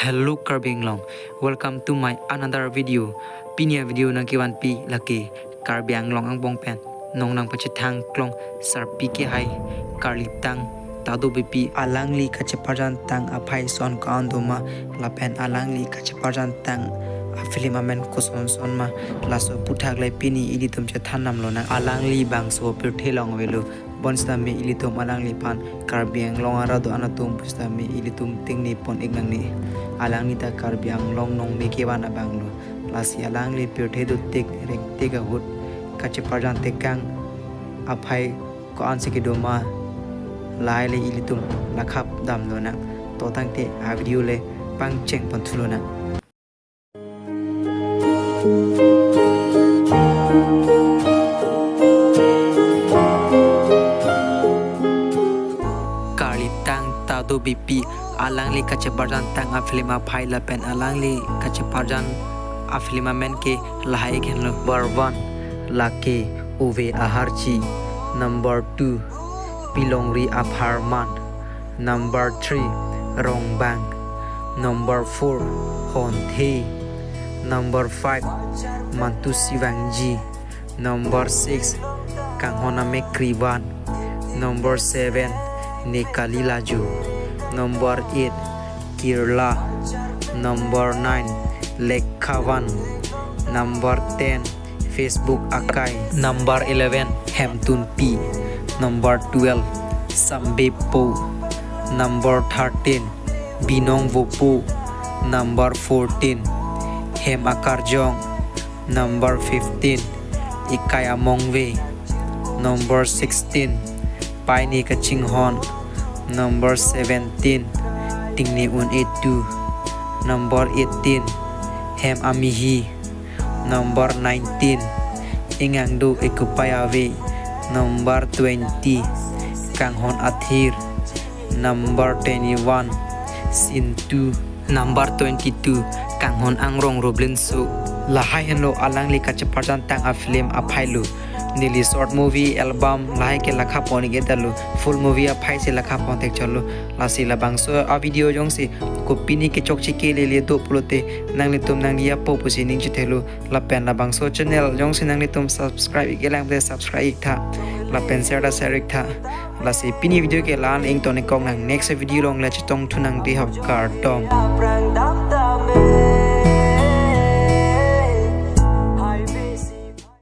Hello karbi Anglong, welcome to my another video. Pinia video nang kiwan pi laki karbi Anglong ang bong pen nong nang pachithang klong sarpi ke hai karlitang Tado Beypi alangli kaceparan tang apai son kaundoma lapen alangli kaceparan tang film amen koson son ma laso puthak lai pini ilitum che thanam lona alangli bangso pirthelong velu bonstami ilitum alangli pan karbi Anglong arado anatum pustami ilitum tingni pon ignangni alangni ta karbi Anglong nong ni kewana banglo lasi alangli pirthe du tik rek tega hut kaceparan tekang apai ko ansikidoma lai le ilitum lakhap dam lona to tangte a video le pang cheng pon thulona Karlitang Tado Beypi alangli kaceparan tang a film a phai la pen alangli kaceparan a film men ke lahai khen lo number 1 lake ove aharchi number 2 Pilongri Aparman, number 3 Rongbang, number 4 Honte, number 5 Mantusivangji, number 6 Kanghoname Kriban, number 7 Nekalilaju, number 8 Kirla, number 9 Lekkavan, number 10 Facebook Akai, number 11 Hemtun P, number 12 Sambepo, number 13 Binong Vopo, number 14 Hem Akarjong, number 15 Ikaya Mongwe, number 16 Paini Kachinghon, number 17 Tingni Un Etu, number 18 Hem Amihi, number 19 Ingangdo Ekupayawe, number 20 Kanghon Athir, number 21 Sintu, number 22 Kanghon Anglong Roblinso lahai henlo alangli kaceparan tang a film a phailu nili short movie album lahai ke lakha poni ge dalu full movie a phai se lakha pon tek chalu lasi la bangso a video jong si ko pini ke chokchi ke le to plote nangli tum nangli ya po pusi ning chithelu la pen la bangso channel jong si nangli tum subscribe ke lang subscribe tha la pen share da share tha la si pini video ke lan eng to ne kong nang next video long la chitong thunang di hab kar dom